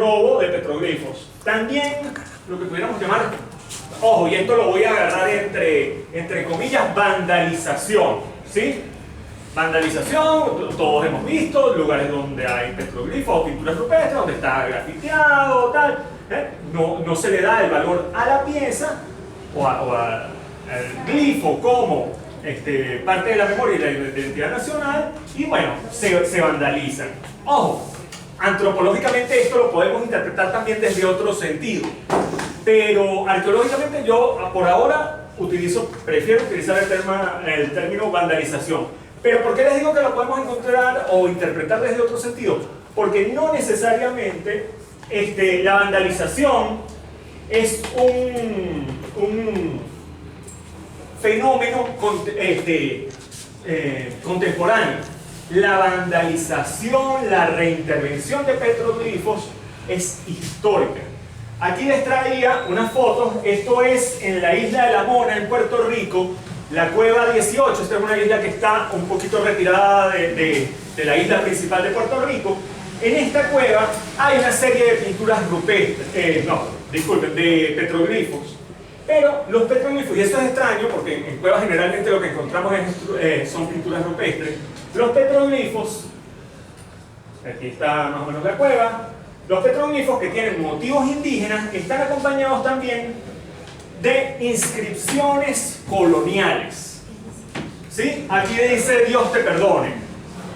robo de petroglifos. También lo que pudiéramos llamar, ojo, y esto lo voy a agarrar entre comillas, vandalización, ¿sí? Vandalización, todos hemos visto lugares donde hay petroglifos o pinturas rupestres, donde está grafiteado, tal, no se le da el valor a la pieza o al glifo como parte de la memoria y la identidad nacional, y bueno, se vandalizan. Ojo, antropológicamente esto lo podemos interpretar también desde otro sentido, pero arqueológicamente yo por ahora prefiero utilizar el término vandalización. Pero ¿por qué les digo que lo podemos encontrar o interpretar desde otro sentido? Porque no necesariamente la vandalización es un fenómeno contemporáneo. La vandalización, la reintervención de petroglifos es histórica. Aquí les traía unas fotos. Esto es en la isla de La Mona, en Puerto Rico, la cueva 18. Esta es una isla que está un poquito retirada de la isla principal de Puerto Rico. En esta cueva hay una serie de pinturas rupestres, de petroglifos. Pero los petroglifos, y esto es extraño porque en cuevas generalmente lo que encontramos son pinturas rupestres. Los petroglifos, aquí está más o menos la cueva, los petroglifos que tienen motivos indígenas están acompañados también de inscripciones coloniales. ¿Sí? Aquí dice Dios te perdone,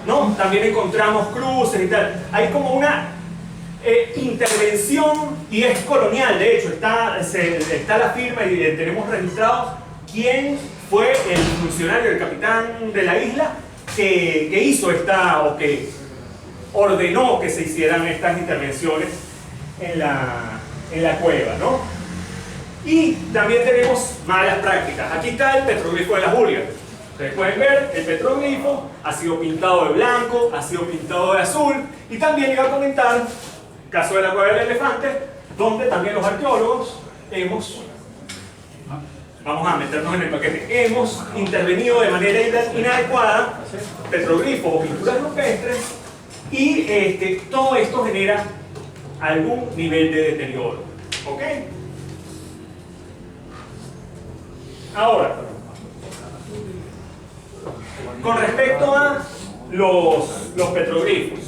¿no? También encontramos cruces y tal. Hay como una intervención y es colonial. De hecho, está la firma y tenemos registrado quién fue el funcionario, el capitán de la isla que hizo o que ordenó que se hicieran estas intervenciones en la cueva, ¿no? Y también tenemos malas prácticas. Aquí está el petroglifo de la Julia. Ustedes pueden ver, el petroglifo ha sido pintado de blanco, ha sido pintado de azul, y también iba a comentar el caso de la cueva del elefante, donde también los arqueólogos vamos a meternos en el paquete, hemos intervenido de manera inadecuada petroglifos o pinturas rupestres, y todo esto genera algún nivel de deterioro. ¿Ok? Ahora, con respecto a los petroglifos,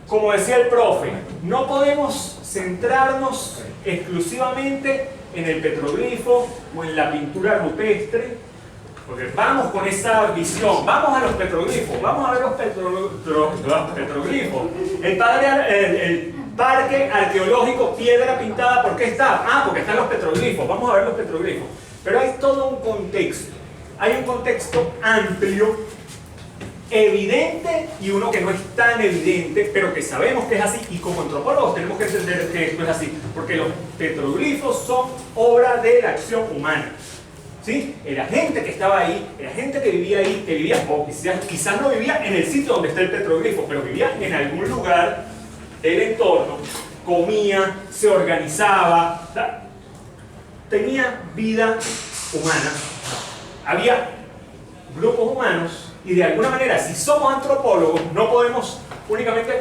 como decía el profe, no podemos centrarnos exclusivamente en el petroglifo o en la pintura rupestre, porque vamos con esa visión, vamos a los petroglifos, vamos a ver los petroglifos. El Parque Arqueológico Piedra Pintada, ¿por qué está? Porque están los petroglifos, vamos a ver los petroglifos. Pero hay todo un contexto, hay un contexto amplio, evidente y uno que no es tan evidente, pero que sabemos que es así, y como antropólogos tenemos que entender que esto es así, porque los petroglifos son obra de la acción humana. ¿Sí? Era gente que estaba ahí, era gente que vivía ahí, o quizás no vivía en el sitio donde está el petroglifo, pero vivía en algún lugar del entorno, comía, se organizaba, tenía vida humana, había grupos humanos, y de alguna manera, si somos antropólogos, no podemos únicamente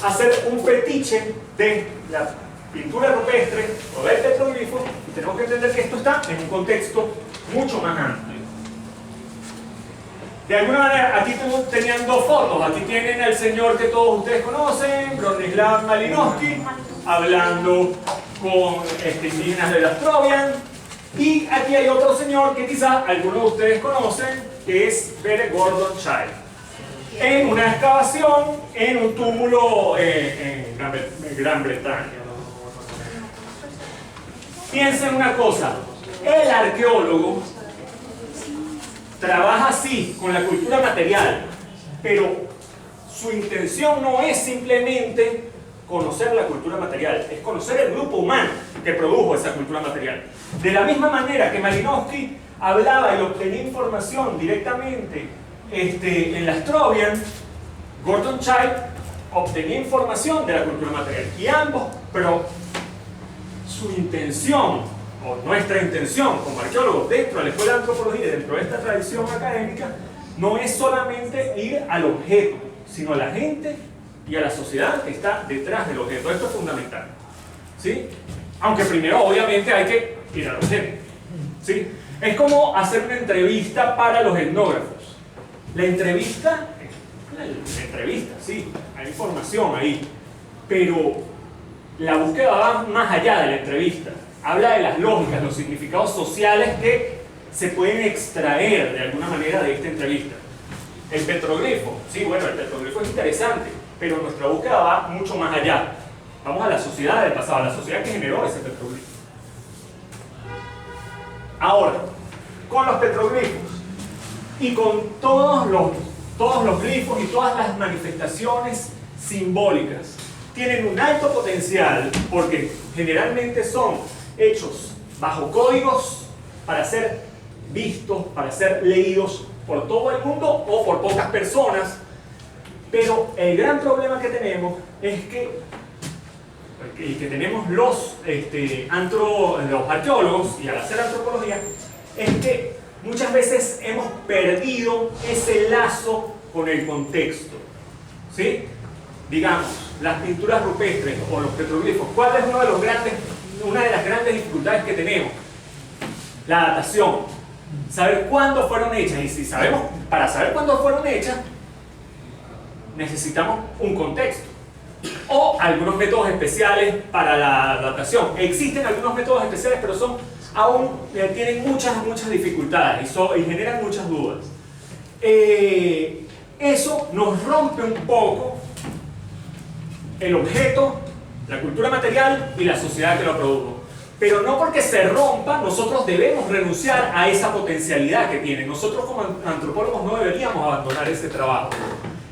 hacer un fetiche de la pintura rupestre o del petroglifo, y tenemos que entender que esto está en un contexto mucho más amplio. De alguna manera, aquí tenían dos fotos. Aquí tienen al señor que todos ustedes conocen, Bronislaw Malinowski, hablando con indígenas de las Trovian. Y aquí hay otro señor que quizás algunos de ustedes conocen, que es Bere Gordon Child, en una excavación en un túmulo en Gran Bretaña. Piensen una cosa, el arqueólogo trabaja así con la cultura material, pero su intención no es simplemente conocer la cultura material, es conocer el grupo humano que produjo esa cultura material. De la misma manera que Malinowski hablaba y obtenía información directamente en las Trovian, Gordon Child obtenía información de la cultura material, y ambos, pero su intención, o nuestra intención como arqueólogos dentro de la escuela de antropología y dentro de esta tradición académica, no es solamente ir al objeto, sino a la gente y a la sociedad que está detrás del objeto. Esto es fundamental, ¿sí? Aunque primero obviamente hay que ir al objeto, ¿sí? Es como hacer una entrevista para los etnógrafos. La entrevista, sí, hay información ahí, pero la búsqueda va más allá de la entrevista. Habla de las lógicas, los significados sociales que se pueden extraer de alguna manera de esta entrevista. El petroglifo, sí, bueno, el petroglifo es interesante, pero nuestra búsqueda va mucho más allá. Vamos a la sociedad del pasado, a la sociedad que generó ese petroglifo. Ahora, con los petroglifos y con todos los glifos y todas las manifestaciones simbólicas, tienen un alto potencial porque generalmente son hechos bajo códigos para ser vistos, para ser leídos por todo el mundo o por pocas personas, pero el gran problema que tenemos es que tenemos los arqueólogos, y al hacer antropología, es que muchas veces hemos perdido ese lazo con el contexto, ¿sí? Digamos, las pinturas rupestres o los petroglifos, ¿cuál es una de las grandes dificultades que tenemos? La datación. Saber cuándo fueron hechas, y para saber cuándo fueron hechas, necesitamos un contexto o algunos métodos especiales para la datación. Existen algunos métodos especiales, pero tienen muchas dificultades y generan muchas dudas. Eso nos rompe un poco el objeto, la cultura material y la sociedad que lo produjo. Pero no porque se rompa, nosotros debemos renunciar a esa potencialidad que tiene. Nosotros como antropólogos no deberíamos abandonar ese trabajo.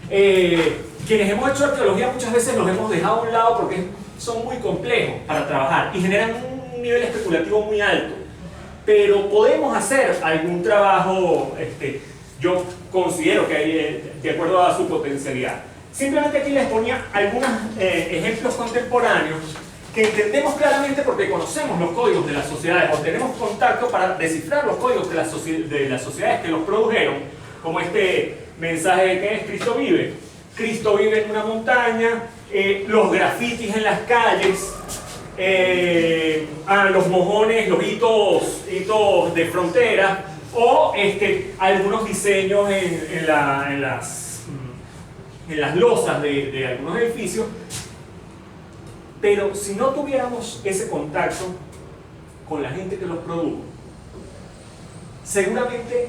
Quienes hemos hecho arqueología muchas veces los hemos dejado a un lado porque son muy complejos para trabajar y generan un nivel especulativo muy alto. Pero podemos hacer algún trabajo, yo considero que hay, de acuerdo a su potencialidad. Simplemente aquí les ponía algunos ejemplos contemporáneos que entendemos claramente porque conocemos los códigos de las sociedades o tenemos contacto para descifrar los códigos de las sociedades que los produjeron, como este mensaje que es Cristo vive. Cristo vive en una montaña, los grafitis en las calles, los mojones, los hitos de frontera, o algunos diseños en las losas de algunos edificios. Pero si no tuviéramos ese contacto con la gente que los produjo, seguramente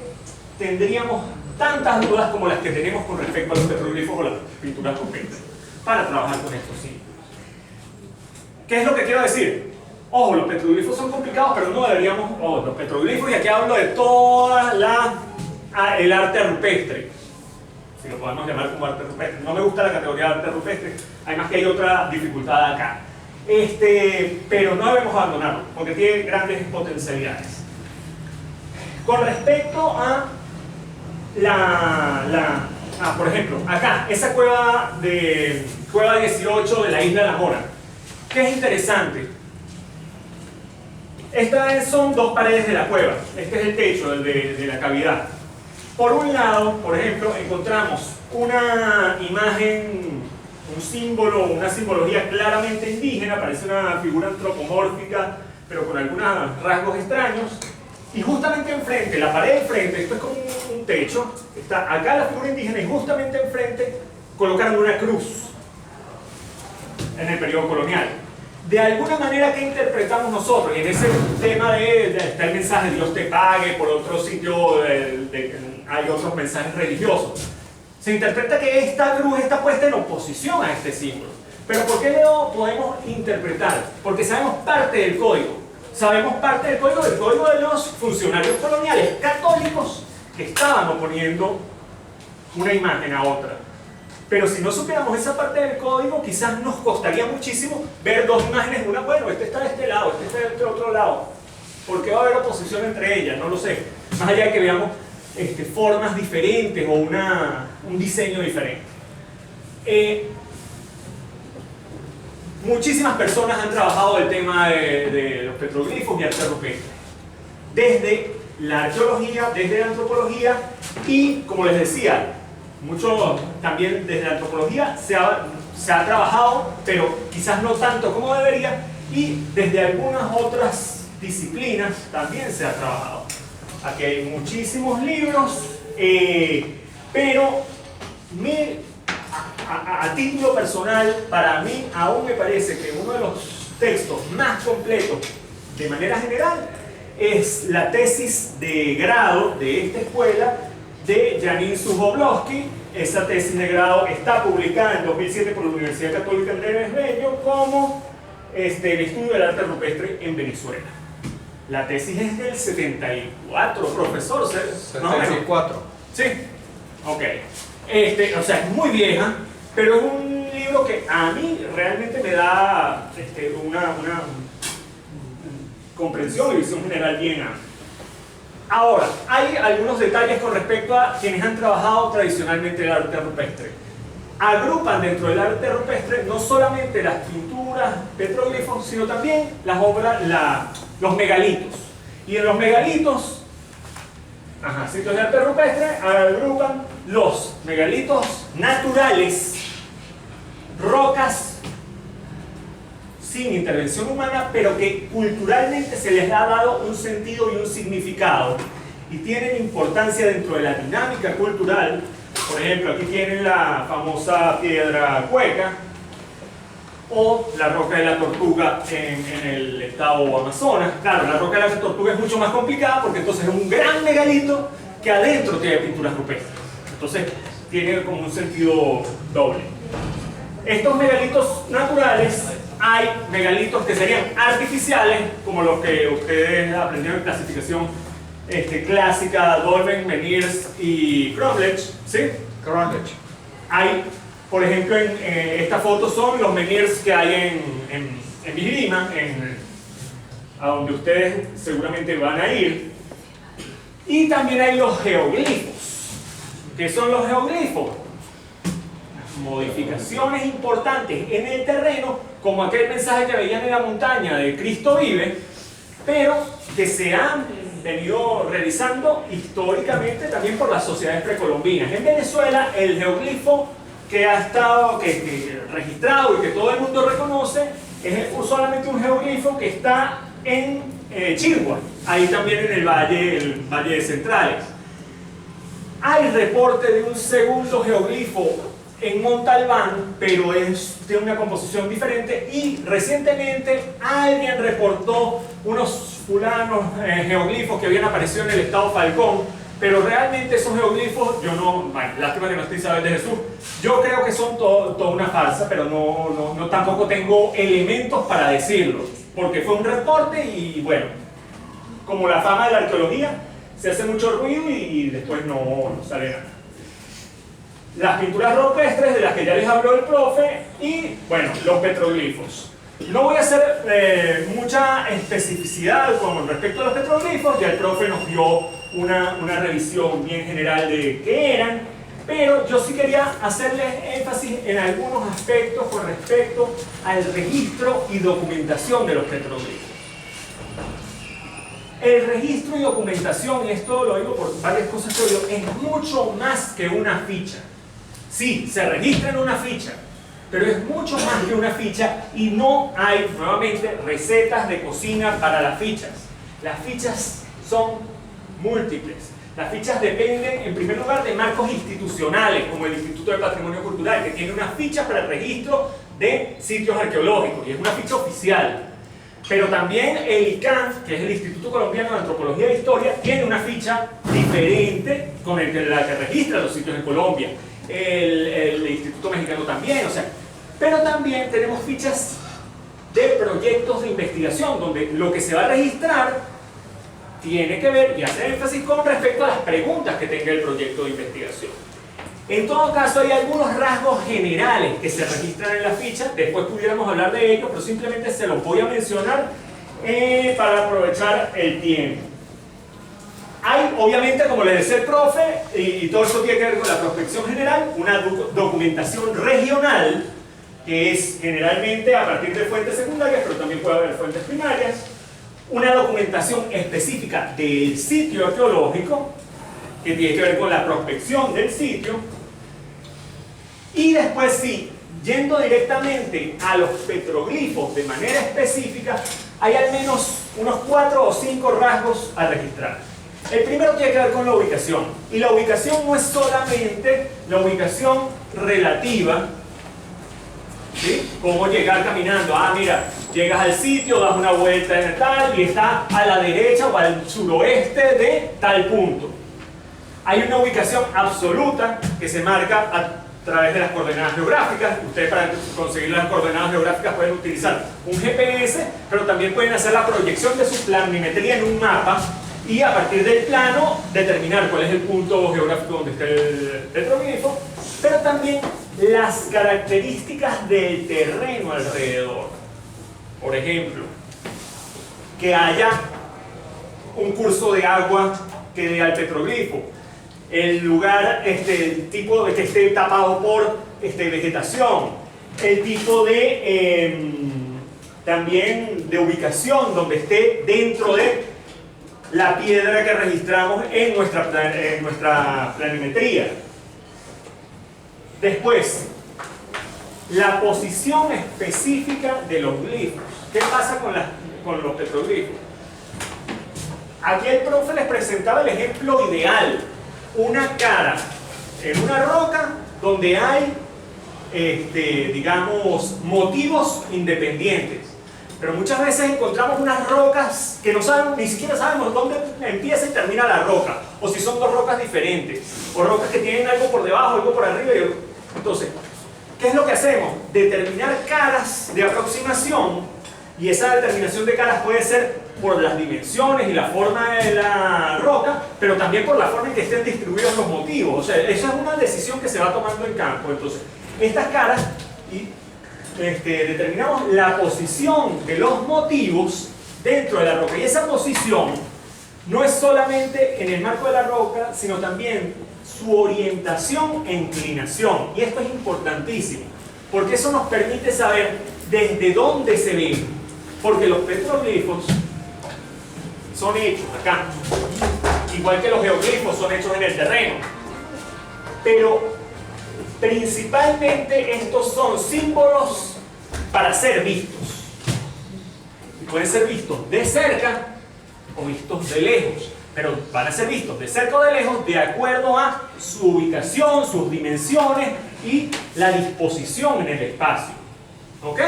tendríamos tantas dudas como las que tenemos con respecto a los petroglifos o las pinturas rupestres para trabajar con estos símbolos. ¿Qué es lo que quiero decir? Ojo, los petroglifos son complicados, pero no deberíamos... los petroglifos, y aquí hablo de toda el arte rupestre, si lo podemos llamar como arte rupestre. No me gusta la categoría de arte rupestre, además que hay otra dificultad acá. Pero no debemos abandonarlo, porque tiene grandes potencialidades. Con respecto a por ejemplo, acá, esa cueva 18 de la isla de la Mora, que es interesante. Estas son dos paredes de la cueva. Este es el techo, el de la cavidad. Por un lado, por ejemplo, encontramos una imagen, un símbolo, una simbología claramente indígena, parece una figura antropomórfica, pero con algunos rasgos extraños. Y justamente enfrente, la pared de enfrente, esto es como un techo, está acá la figura indígena y justamente enfrente colocaron una cruz en el periodo colonial. De alguna manera, ¿qué interpretamos nosotros? Y en ese tema está el mensaje Dios te pague, por otro sitio hay otros mensajes religiosos. Se interpreta que esta cruz está puesta en oposición a este símbolo. Pero ¿por qué lo podemos interpretar? Porque sabemos parte del código. Sabemos parte del código de los funcionarios coloniales católicos que estaban oponiendo una imagen a otra. Pero si no supiéramos esa parte del código, quizás nos costaría muchísimo ver dos imágenes, una, bueno, este está de este lado, este está de este otro lado. ¿Por qué va a haber oposición entre ellas? No lo sé. Más allá de que veamos formas diferentes o un diseño diferente. Muchísimas personas han trabajado el tema de los petroglifos y arte rupestre. Desde la arqueología, desde la antropología y, como les decía, mucho también desde la antropología se ha trabajado, pero quizás no tanto como debería, y desde algunas otras disciplinas también se ha trabajado. Aquí hay muchísimos libros, pero a título personal, para mí aún me parece que uno de los textos más completos de manera general es la tesis de grado de esta escuela de Janine Zuboblowski. Esa tesis de grado está publicada en 2007 por la Universidad Católica Andrés Bello como el estudio del arte rupestre en Venezuela. La tesis es del 74, profesor. 74. Sí, ok. O sea, es muy vieja, pero es un libro que a mí realmente me da una comprensión y visión general bien amplia. Ahora, hay algunos detalles con respecto a quienes han trabajado tradicionalmente el arte rupestre. Agrupan dentro del arte rupestre no solamente las pinturas, petroglifos, sino también las obras, los megalitos. Y en los megalitos, sitios de arte rupestre, agrupan los megalitos naturales, rocas sin intervención humana, pero que culturalmente se les ha dado un sentido y un significado y tienen importancia dentro de la dinámica cultural. Por ejemplo, aquí tienen la famosa piedra Cueca o la roca de la Tortuga en el estado Amazonas. Claro, la roca de la Tortuga es mucho más complicada porque entonces es un gran megalito que adentro tiene pinturas rupestres. Entonces tiene como un sentido doble. Estos megalitos naturales, hay megalitos que serían artificiales, como los que ustedes aprendieron en clasificación clásica, Dolmen, Menhirs y Cromlech, ¿sí? Cromlech. Hay, por ejemplo, en esta foto son los menhirs que hay en Vigirima, a donde ustedes seguramente van a ir. Y también hay los geoglifos. ¿Qué son los geoglifos? Modificaciones importantes en el terreno, como aquel mensaje que veían en la montaña de Cristo vive, pero que se han venido realizando históricamente también por las sociedades precolombinas. En Venezuela, el geoglifo que ha estado registrado y que todo el mundo reconoce es solamente un geoglifo que está en Chirgua, ahí también en el Valle de Centrales. Hay reporte de un segundo geoglifo en Montalbán, pero tiene una composición diferente, y recientemente alguien reportó unos fulanos geoglifos que habían aparecido en el estado Falcón, pero realmente esos geoglifos, lástima que no estoy Isabel de Jesús, yo creo que son toda una farsa, pero no tampoco tengo elementos para decirlo, porque fue un reporte y bueno, como la fama de la arqueología, se hace mucho ruido y después no sale nada. Las pinturas rupestres de las que ya les habló el profe y, bueno, los petroglifos. No voy a hacer mucha especificidad con respecto a los petroglifos, ya el profe nos dio una revisión bien general de qué eran, pero yo sí quería hacerles énfasis en algunos aspectos con respecto al registro y documentación de los petroglifos. El registro y documentación, y esto lo digo por varias cosas que oigo, es mucho más que una ficha. Sí, se registra en una ficha, pero es mucho más que una ficha y no hay, nuevamente, recetas de cocina para las fichas. Las fichas son múltiples. Las fichas dependen, en primer lugar, de marcos institucionales, como el Instituto de Patrimonio Cultural, que tiene una ficha para el registro de sitios arqueológicos, y es una ficha oficial. Pero también el ICANN, que es el Instituto Colombiano de Antropología e Historia, tiene una ficha diferente con la que registra los sitios en Colombia. El Instituto Mexicano también, pero también tenemos fichas de proyectos de investigación, donde lo que se va a registrar tiene que ver y hacer énfasis con respecto a las preguntas que tenga el proyecto de investigación. En todo caso, hay algunos rasgos generales que se registran en la ficha, después pudiéramos hablar de ellos, pero simplemente se los voy a mencionar para aprovechar el tiempo. Hay, obviamente, como les decía el profe, y todo esto tiene que ver con la prospección general, una documentación regional, que es generalmente a partir de fuentes secundarias, pero también puede haber fuentes primarias, una documentación específica del sitio arqueológico, que tiene que ver con la prospección del sitio, y después sí, yendo directamente a los petroglifos de manera específica, hay al menos unos 4 o 5 rasgos a registrar. El primero tiene que ver con la ubicación. Y la ubicación no es solamente la ubicación relativa, ¿sí? Como llegar caminando. Ah, mira, llegas al sitio, das una vuelta en tal y está a la derecha o al suroeste de tal punto. Hay una ubicación absoluta que se marca a través de las coordenadas geográficas. Ustedes, para conseguir las coordenadas geográficas, pueden utilizar un GPS, pero también pueden hacer la proyección de su planimetría en un mapa y a partir del plano determinar cuál es el punto geográfico donde está el petroglifo, pero también las características del terreno alrededor. Por ejemplo, que haya un curso de agua que dé al petroglifo, el lugar, el tipo de que esté tapado por vegetación, el tipo de también de ubicación donde esté dentro de la piedra que registramos en nuestra planimetría. Después, la posición específica de los glifos. ¿Qué pasa con los petroglifos? Aquí el profe les presentaba el ejemplo ideal. Una cara en una roca donde hay, digamos, motivos independientes. Pero muchas veces encontramos unas rocas que no sabemos, ni siquiera sabemos dónde empieza y termina la roca. O si son dos rocas diferentes. O rocas que tienen algo por debajo, algo por arriba. Entonces, ¿qué es lo que hacemos? Determinar caras de aproximación. Y esa determinación de caras puede ser por las dimensiones y la forma de la roca, pero también por la forma en que estén distribuidos los motivos. O sea, esa es una decisión que se va tomando en campo. Entonces, estas caras, determinamos la posición de los motivos dentro de la roca. Y esa posición no es solamente en el marco de la roca, sino también su orientación e inclinación. Y esto es importantísimo, porque eso nos permite saber desde dónde se ven. Porque los petroglifos son hechos acá, igual que los geoglifos son hechos en el terreno, pero principalmente estos son símbolos para ser vistos, y pueden ser vistos de cerca o vistos de lejos, pero van a ser vistos de cerca o de lejos de acuerdo a su ubicación, sus dimensiones y la disposición en el espacio. ¿Ok?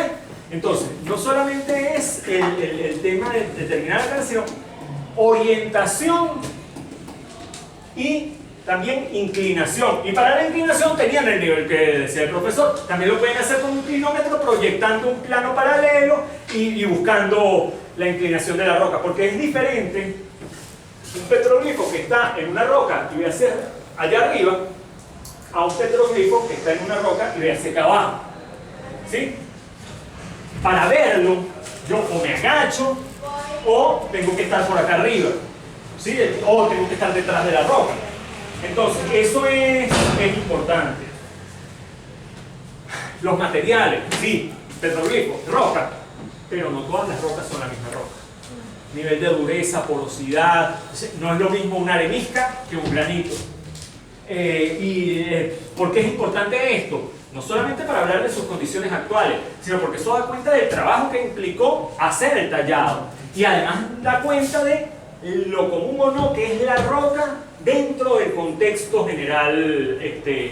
Entonces, no solamente es el tema de determinar la canción, orientación y también inclinación. Y para la inclinación tenían el nivel que decía el profesor. También lo pueden hacer con un clinómetro, proyectando un plano paralelo y buscando la inclinación de la roca. Porque es diferente un petroglifo que está en una roca y ve hacia allá arriba a un petroglifo que está en una roca y ve hacia acá abajo. ¿Sí? Para verlo, yo o me agacho o tengo que estar por acá arriba, ¿sí? O tengo que estar detrás de la roca. Entonces, eso es importante. Los materiales, sí, petroglifo, roca, pero no todas las rocas son la misma roca. Nivel de dureza, porosidad, no es lo mismo una arenisca que un granito. ¿Por qué es importante esto? No solamente para hablar de sus condiciones actuales, sino porque eso da cuenta del trabajo que implicó hacer el tallado. Y además da cuenta de lo común o no que es la roca dentro del contexto general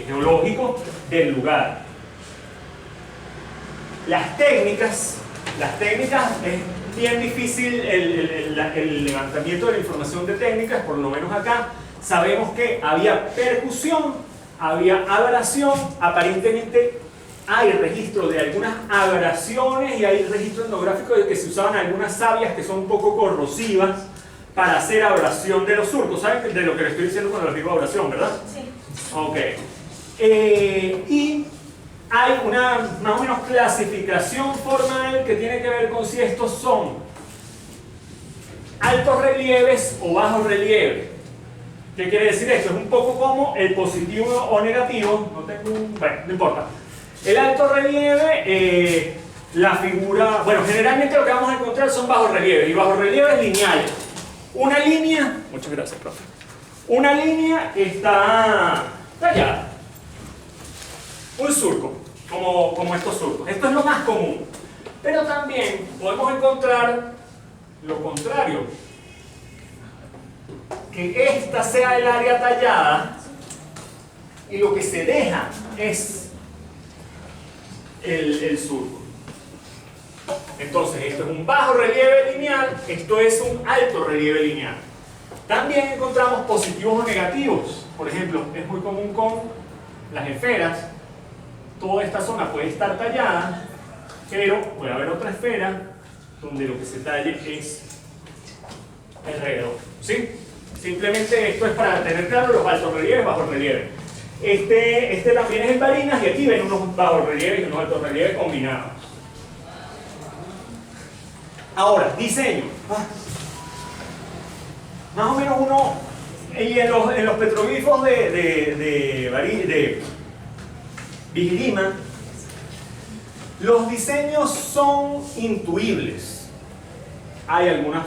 geológico del lugar. Las técnicas es bien difícil el levantamiento de la información de técnicas, por lo menos acá. Sabemos que había percusión, había abrasión, aparentemente hay registro de algunas abrasiones y hay registro etnográfico de que se usaban algunas sabias que son un poco corrosivas para hacer abrasión de los surcos. ¿Saben de lo que les estoy diciendo cuando les digo abrasión, verdad? Sí. Ok. Y hay una más o menos clasificación formal que tiene que ver con si estos son altos relieves o bajos relieves. ¿Qué quiere decir esto? Es un poco como el positivo o negativo. Bueno, no importa. El alto relieve, la figura... Bueno, generalmente lo que vamos a encontrar son bajos relieves. Y bajos relieves lineales. Una línea... Muchas gracias, profe. Una línea está tallada. Un surco. como estos surcos. Esto es lo más común. Pero también podemos encontrar lo contrario. Que esta sea el área tallada y lo que se deja es el surco. Entonces, esto es un bajo relieve lineal, esto es un alto relieve lineal. También encontramos positivos o negativos. Por ejemplo, es muy común con las esferas. Toda esta zona puede estar tallada, pero puede haber otra esfera donde lo que se talle es alrededor. ¿Sí? Simplemente esto es para tener claro los altos relieves, bajos relieves. Este también es en barinas y aquí ven unos bajos relieves y unos altos relieves combinados. Ahora, diseño. Más o menos uno, y en los petroglifos de Vigirima, los diseños son intuibles. Hay algunos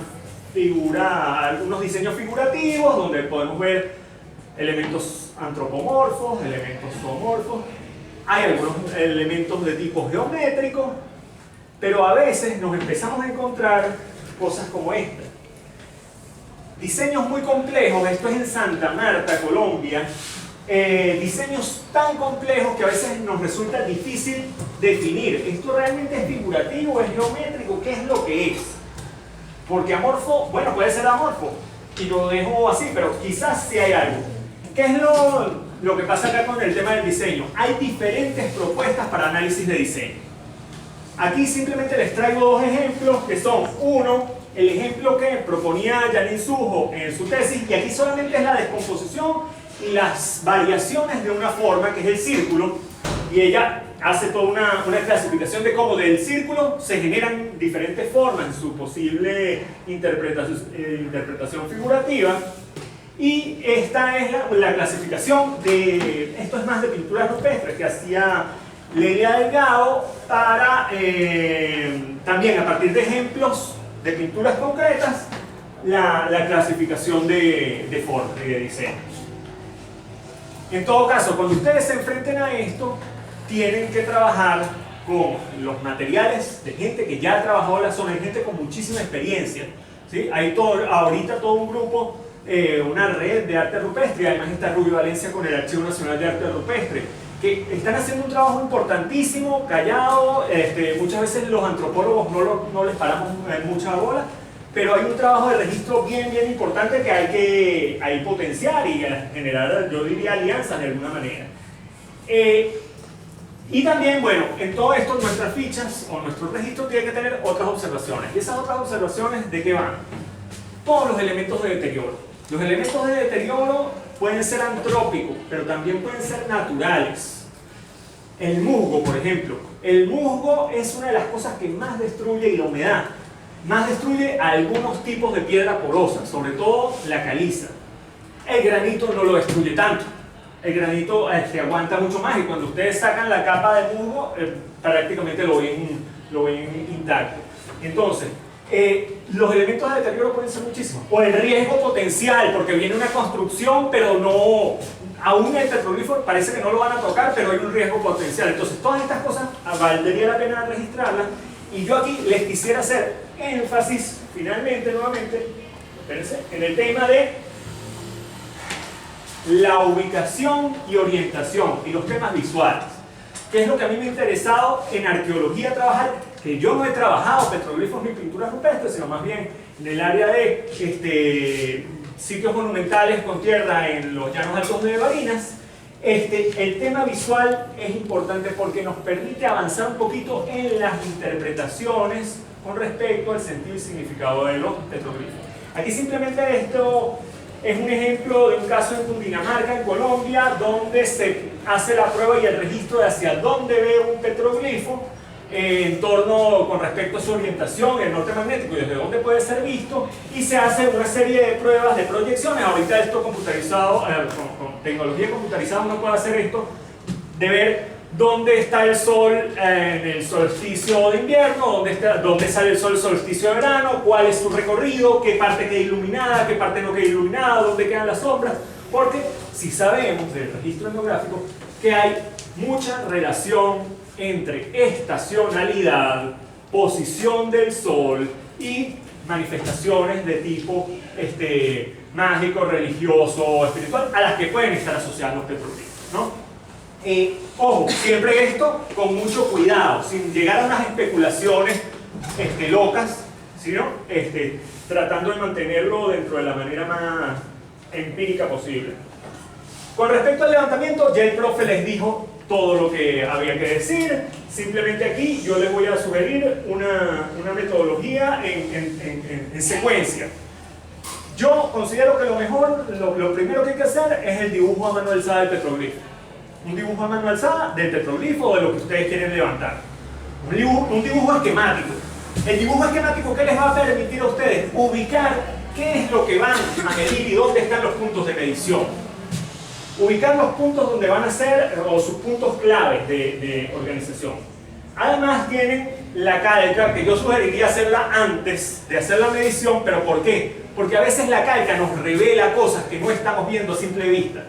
diseños figurativos donde podemos ver elementos antropomorfos, elementos zoomorfos. Hay algunos elementos de tipo geométrico, pero a veces nos empezamos a encontrar cosas como esta. Diseños muy complejos, esto es en Santa Marta, Colombia. Diseños tan complejos que a veces nos resulta difícil definir. ¿Esto realmente es figurativo, es geométrico? ¿Qué es lo que es? Porque amorfo, bueno, puede ser amorfo, y lo dejo así, pero quizás sí hay algo. ¿Qué es lo que pasa acá con el tema del diseño? Hay diferentes propuestas para análisis de diseño. Aquí simplemente les traigo dos ejemplos, que son, uno, el ejemplo que proponía Janine Sujo en su tesis, y aquí solamente es la descomposición y las variaciones de una forma, que es el círculo, y ella hace toda una clasificación de cómo del círculo se generan diferentes formas en su posible interpretación figurativa. Y esta es la clasificación de, esto es más de pinturas rupestres, que hacía Lelia Delgado para, también a partir de ejemplos de pinturas concretas, la clasificación de formas, de diseño. En todo caso, cuando ustedes se enfrenten a esto, tienen que trabajar con los materiales de gente que ya ha trabajado en la zona, de gente con muchísima experiencia, ¿sí? Hay ahorita todo un grupo, una red de arte rupestre, y además está Rubio Valencia con el Archivo Nacional de Arte Rupestre, que están haciendo un trabajo importantísimo, callado. Muchas veces los antropólogos no les paramos mucha bola, pero hay un trabajo de registro bien importante que hay que potenciar y generar, yo diría, alianzas de alguna manera. Y también, bueno, en todo esto nuestras fichas o nuestro registro tiene que tener otras observaciones. ¿Y esas otras observaciones de qué van? Todos los elementos de deterioro. Los elementos de deterioro pueden ser antrópicos, pero también pueden ser naturales. El musgo, por ejemplo. El musgo es una de las cosas que más destruye, y la humedad. Más destruye a algunos tipos de piedra porosa, sobre todo la caliza. El granito no lo destruye tanto. El granito aguanta mucho más, y cuando ustedes sacan la capa de musgo, prácticamente lo ven intacto. Entonces, los elementos de deterioro pueden ser muchísimos. O el riesgo potencial, porque viene una construcción, pero no, aún el petroglifo parece que no lo van a tocar, pero hay un riesgo potencial. Entonces, todas estas cosas valdría la pena registrarlas. Y yo aquí les quisiera hacer énfasis, finalmente, nuevamente, espérense, en el tema de la ubicación y orientación y los temas visuales, que es lo que a mí me ha interesado en arqueología trabajar, que yo no he trabajado petroglifos ni pinturas rupestres, sino más bien en el área de sitios monumentales con tierra en los llanos altos de Barinas. El tema visual es importante porque nos permite avanzar un poquito en las interpretaciones con respecto al sentido y significado de los petroglifos. Aquí simplemente esto es un ejemplo de un caso en Cundinamarca, en Colombia, donde se hace la prueba y el registro de hacia dónde ve un petroglifo en torno con respecto a su orientación, el norte magnético y desde dónde puede ser visto, y se hace una serie de pruebas de proyecciones. Ahorita esto computarizado, con tecnología computarizada uno puede hacer esto, de ver dónde está el sol en el solsticio de invierno, dónde sale el sol el solsticio de verano, cuál es su recorrido, qué parte queda iluminada, qué parte no queda iluminada, dónde quedan las sombras, porque si sabemos del registro etnográfico que hay mucha relación entre estacionalidad, posición del sol y manifestaciones de tipo mágico, religioso, espiritual, a las que pueden estar asociados los petroglifos, ¿no? Ojo, siempre esto con mucho cuidado, sin llegar a unas especulaciones locas, ¿sí, no? Tratando de mantenerlo dentro de la manera más empírica posible. Con respecto al levantamiento, ya el profe les dijo todo lo que había que decir. Simplemente aquí yo les voy a sugerir una metodología en secuencia. Yo considero que lo mejor, lo primero que hay que hacer es el dibujo a mano alzada del petroglifo. Un dibujo a mano alzada del petroglifo o de lo que ustedes quieren levantar. Un dibujo esquemático. El dibujo esquemático que les va a permitir a ustedes ubicar qué es lo que van a medir y dónde están los puntos de medición. Ubicar los puntos donde van a ser, o sus puntos claves de organización. Además tienen la calca, que yo sugeriría hacerla antes de hacer la medición, pero ¿por qué? Porque a veces la calca nos revela cosas que no estamos viendo a simple vista,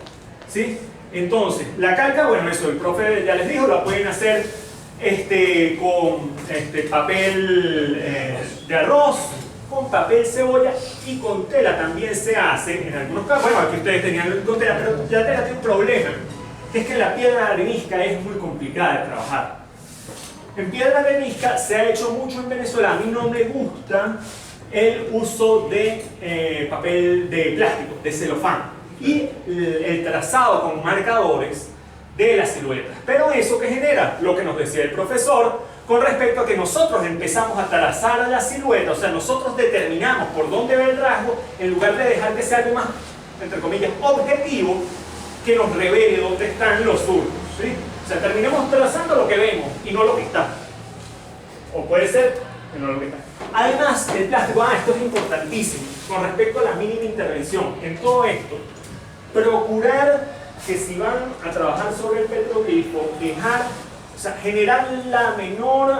¿sí? Entonces, la calca, bueno, eso el profe ya les dijo, la pueden hacer con papel de arroz, con papel cebolla y con tela también se hace en algunos casos. Bueno, aquí ustedes tenían con tela, pero la tela tiene un problema, que es que la piedra arenisca es muy complicada de trabajar. En piedra arenisca se ha hecho mucho en Venezuela. A mí no me gusta el uso de papel de plástico, de celofán, y el trazado con marcadores de las siluetas. Pero eso que genera, lo que nos decía el profesor, con respecto a que nosotros empezamos a trazar la silueta, o sea, nosotros determinamos por dónde va el rasgo, en lugar de dejar que sea algo más, entre comillas, objetivo, que nos revele dónde están los surcos, ¿sí? O sea, terminamos trazando lo que vemos y no lo que está. O puede ser que no lo que está. Además, el plástico, esto es importantísimo, con respecto a la mínima intervención en todo esto, procurar que si van a trabajar sobre el petroglifo, o sea, generar la menor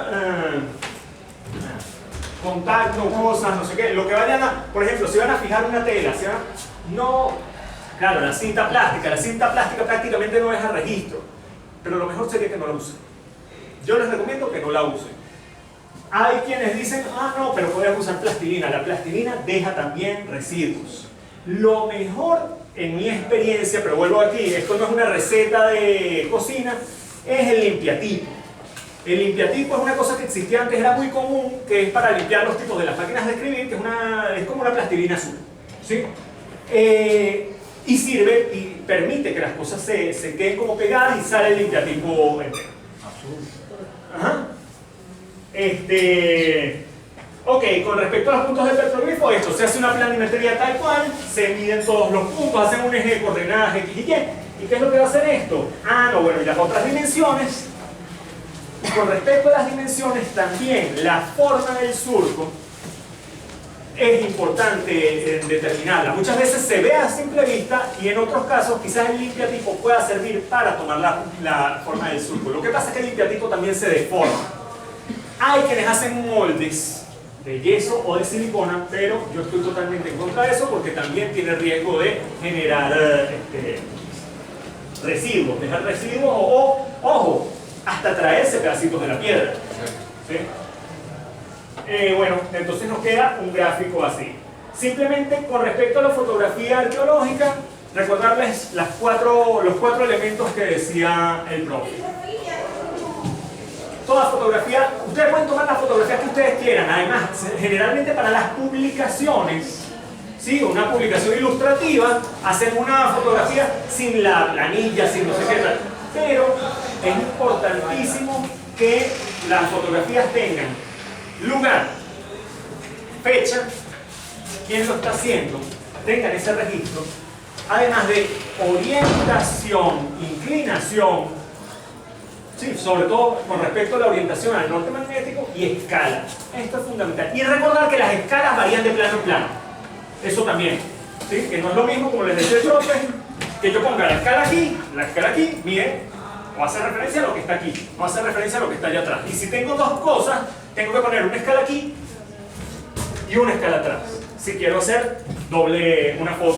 contacto, cosas, no sé qué, lo que vayan a, por ejemplo, si van a fijar una tela, claro, la cinta plástica prácticamente no deja registro, pero lo mejor sería que no la usen. Yo les recomiendo que no la usen. Hay quienes dicen, no, pero puedes usar plastilina. La plastilina deja también residuos. Lo mejor, en mi experiencia, pero vuelvo aquí, esto no es una receta de cocina, es el limpiatipo. El limpiatipo es una cosa que existía antes, era muy común, que es para limpiar los tipos de las máquinas de escribir, que es como una plastilina azul, ¿sí? Y sirve y permite que las cosas se queden como pegadas y sale el limpiatipo entero. Azul. Ajá. Ok, con respecto a los puntos del petroglifo, esto se hace una planimetría tal cual, se miden todos los puntos, hacen un eje de coordenadas X y Y. ¿Y qué es lo que va a hacer esto? Bueno, y las otras dimensiones. Y con respecto a las dimensiones, también la forma del surco es importante determinarla. Muchas veces se ve a simple vista y en otros casos quizás el limpiatipo pueda servir para tomar la forma del surco. Lo que pasa es que el limpiatipo también se deforma. Hay quienes hacen moldes de yeso o de silicona, pero yo estoy totalmente en contra de eso porque también tiene riesgo de generar residuos, dejar residuos o, ojo, hasta traerse pedacitos de la piedra. ¿Sí? Bueno, entonces nos queda un gráfico así. Simplemente con respecto a la fotografía arqueológica, recordarles los cuatro elementos que decía el profe. Toda fotografía, ustedes pueden tomar las fotografías que ustedes quieran, además, generalmente para las publicaciones, ¿sí? Una publicación ilustrativa, hacen una fotografía sin la planilla, sin no sé qué tal, pero es importantísimo que las fotografías tengan lugar, fecha, quién lo está haciendo, tengan ese registro, además de orientación, inclinación, sí, sobre todo con respecto a la orientación al norte magnético y escala. Esto es fundamental. Y recordar que las escalas varían de plano en plano. Eso también. ¿Sí? Que no es lo mismo, como les decía el profe, que yo ponga la escala aquí, miren, o hace referencia a lo que está aquí, o hace referencia a lo que está allá atrás. Y si tengo dos cosas, tengo que poner una escala aquí y una escala atrás. Si quiero hacer una foto.